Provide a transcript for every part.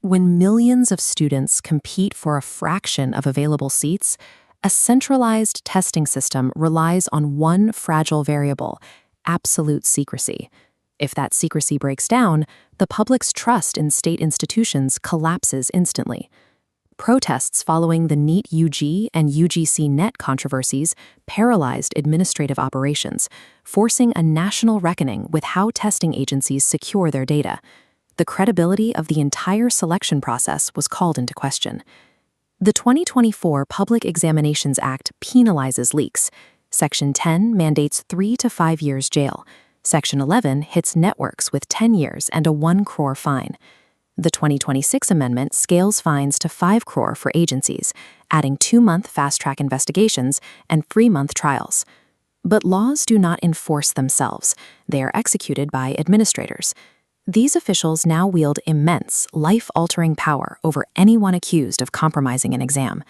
When millions of students compete for a fraction of available seats, a centralized testing system relies on one fragile variable: absolute secrecy. If that secrecy breaks down, the public's trust in state institutions collapses instantly. Protests following the NEET UG and UGC NET controversies paralyzed administrative operations, forcing a national reckoning with how testing agencies secure their data. The credibility of the entire selection process was called into question. The 2024 Public Examinations Act penalizes leaks. Section 10 mandates 3 to 5 years jail. Section 11 hits networks with 10 years and a 1 crore fine. The 2026 amendment scales fines to 5 crore for agencies, adding 2-month fast-track investigations and 3-month trials. But laws do not enforce themselves. They are executed by administrators. These officials now wield immense, life-altering power over anyone accused of compromising an exam.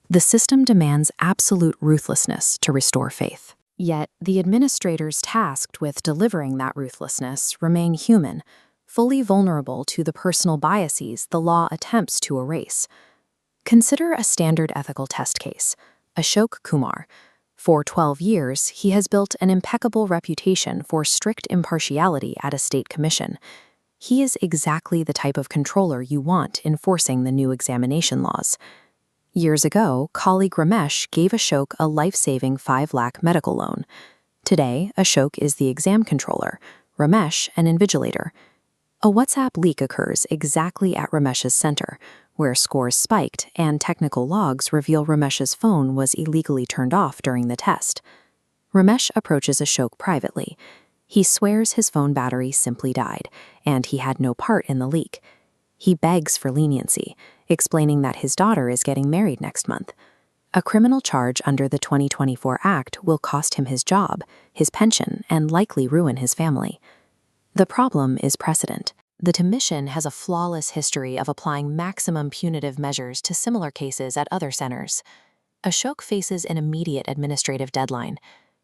The system demands absolute ruthlessness to restore faith. Yet, the administrators tasked with delivering that ruthlessness remain human, fully vulnerable to the personal biases the law attempts to erase. Consider a standard ethical test case: Ashok Kumar. For 12 years, he has built an impeccable reputation for strict impartiality at a state commission. He is exactly the type of controller you want enforcing the new examination laws. Years ago, colleague Ramesh gave Ashok a life-saving 5 lakh medical loan. Today, Ashok is the exam controller, Ramesh an invigilator. A WhatsApp leak occurs exactly at Ramesh's center, where scores spiked and technical logs reveal Ramesh's phone was illegally turned off during the test. Ramesh approaches Ashok privately. He swears his phone battery simply died, and he had no part in the leak. He begs for leniency, explaining that his daughter is getting married next month. A criminal charge under the 2024 Act will cost him his job, his pension, and likely ruin his family. The problem is precedent. The commission has a flawless history of applying maximum punitive measures to similar cases at other centers. Ashok faces an immediate administrative deadline.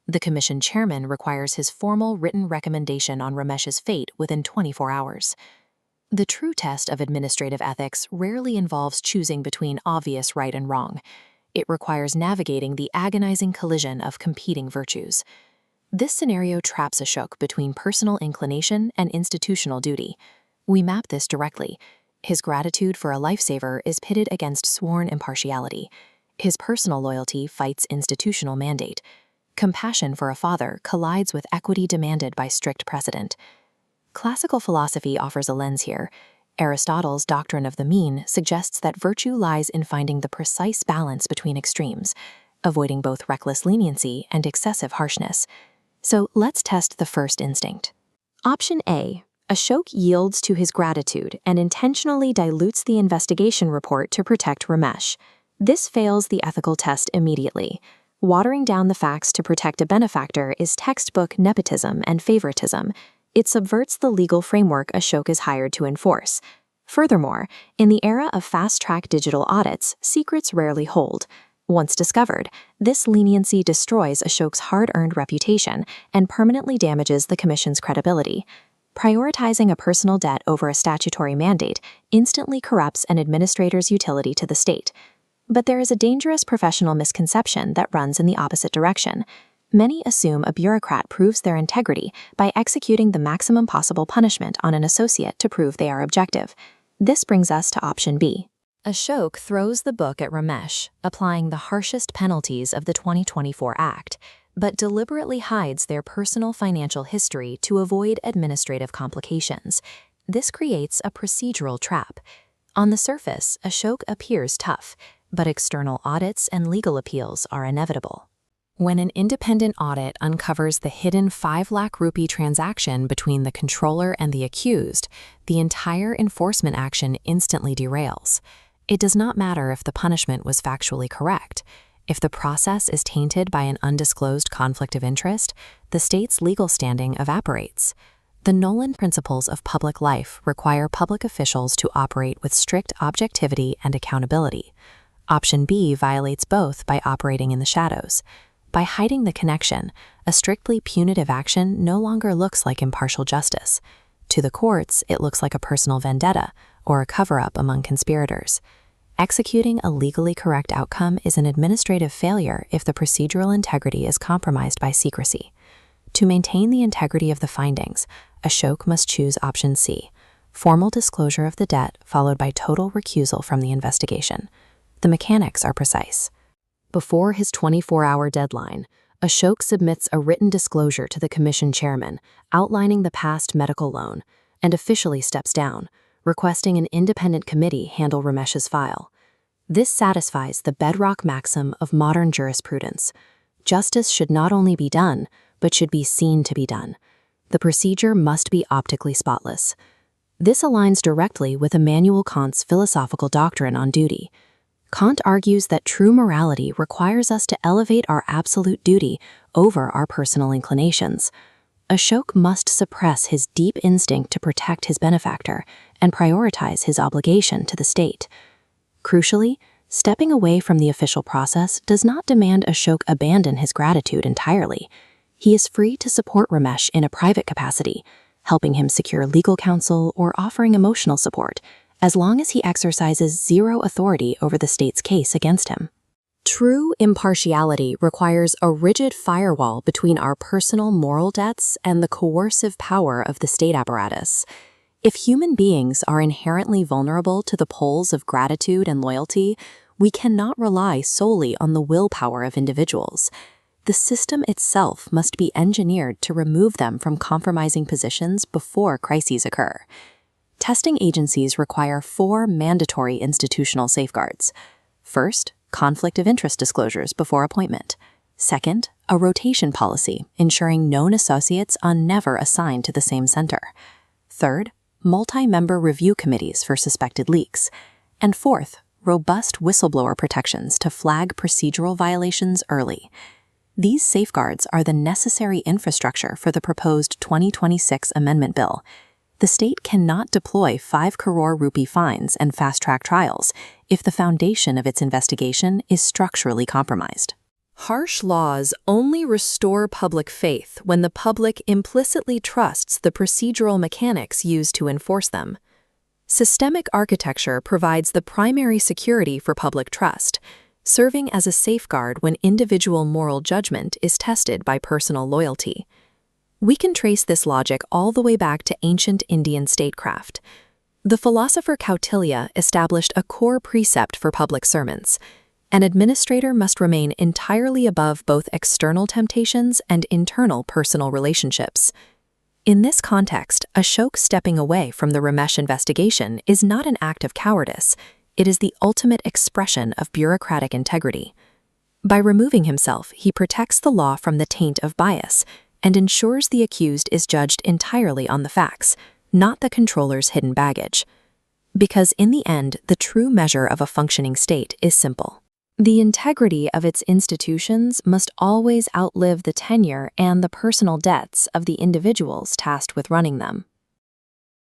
The commission chairman requires his formal written recommendation on Ramesh's fate within 24 hours. The true test of administrative ethics rarely involves choosing between obvious right and wrong. It requires navigating the agonizing collision of competing virtues. This scenario traps Ashok between personal inclination and institutional duty. We map this directly. His gratitude for a lifesaver is pitted against sworn impartiality. His personal loyalty fights institutional mandate. Compassion for a father collides with equity demanded by strict precedent. Classical philosophy offers a lens here. Aristotle's doctrine of the mean suggests that virtue lies in finding the precise balance between extremes, avoiding both reckless leniency and excessive harshness. So let's test the first instinct. Option A. Ashok yields to his gratitude and intentionally dilutes the investigation report to protect Ramesh. This fails the ethical test immediately. Watering down the facts to protect a benefactor is textbook nepotism and favoritism. It subverts the legal framework Ashok is hired to enforce. Furthermore, in the era of fast-track digital audits, secrets rarely hold. Once discovered, this leniency destroys Ashok's hard-earned reputation and permanently damages the commission's credibility. Prioritizing a personal debt over a statutory mandate instantly corrupts an administrator's utility to the state. But there is a dangerous professional misconception that runs in the opposite direction. Many assume a bureaucrat proves their integrity by executing the maximum possible punishment on an associate to prove they are objective. This brings us to option B. Ashok throws the book at Ramesh, applying the harshest penalties of the 2024 Act, but deliberately hides their personal financial history to avoid administrative complications. This creates a procedural trap. On the surface, Ashok appears tough, but external audits and legal appeals are inevitable. When an independent audit uncovers the hidden 5 lakh rupee transaction between the controller and the accused, the entire enforcement action instantly derails. It does not matter if the punishment was factually correct. If the process is tainted by an undisclosed conflict of interest, the state's legal standing evaporates. The Nolan principles of public life require public officials to operate with strict objectivity and accountability. Option B violates both by operating in the shadows. By hiding the connection, a strictly punitive action no longer looks like impartial justice. To the courts, it looks like a personal vendetta or a cover-up among conspirators. Executing a legally correct outcome is an administrative failure if the procedural integrity is compromised by secrecy. To maintain the integrity of the findings, Ashok must choose option C, formal disclosure of the debt followed by total recusal from the investigation. The mechanics are precise. Before his 24-hour deadline, Ashok submits a written disclosure to the commission chairman outlining the past medical loan and officially steps down, requesting an independent committee handle Ramesh's file. This satisfies the bedrock maxim of modern jurisprudence. Justice should not only be done, but should be seen to be done. The procedure must be optically spotless. This aligns directly with Immanuel Kant's philosophical doctrine on duty. Kant argues that true morality requires us to elevate our absolute duty over our personal inclinations. Ashok must suppress his deep instinct to protect his benefactor and prioritize his obligation to the state. Crucially, stepping away from the official process does not demand Ashok abandon his gratitude entirely. He is free to support Ramesh in a private capacity, helping him secure legal counsel or offering emotional support, as long as he exercises zero authority over the state's case against him. True impartiality requires a rigid firewall between our personal moral debts and the coercive power of the state apparatus. If human beings are inherently vulnerable to the pulls of gratitude and loyalty, we cannot rely solely on the willpower of individuals. The system itself must be engineered to remove them from compromising positions before crises occur. Testing agencies require 4 mandatory institutional safeguards. First, conflict of interest disclosures before appointment. Second, a rotation policy, ensuring known associates are never assigned to the same center. Third, multi-member review committees for suspected leaks. And fourth, robust whistleblower protections to flag procedural violations early. These safeguards are the necessary infrastructure for the proposed 2026 amendment bill. The state cannot deploy 5 crore rupee fines and fast-track trials if the foundation of its investigation is structurally compromised. Harsh laws only restore public faith when the public implicitly trusts the procedural mechanics used to enforce them. Systemic architecture provides the primary security for public trust, serving as a safeguard when individual moral judgment is tested by personal loyalty. We can trace this logic all the way back to ancient Indian statecraft. The philosopher Kautilya established a core precept for public servants. An administrator must remain entirely above both external temptations and internal personal relationships. In this context, Ashok stepping away from the Ramesh investigation is not an act of cowardice. It is the ultimate expression of bureaucratic integrity. By removing himself, he protects the law from the taint of bias and ensures the accused is judged entirely on the facts, not the controller's hidden baggage. Because in the end, the true measure of a functioning state is simple. The integrity of its institutions must always outlive the tenure and the personal debts of the individuals tasked with running them.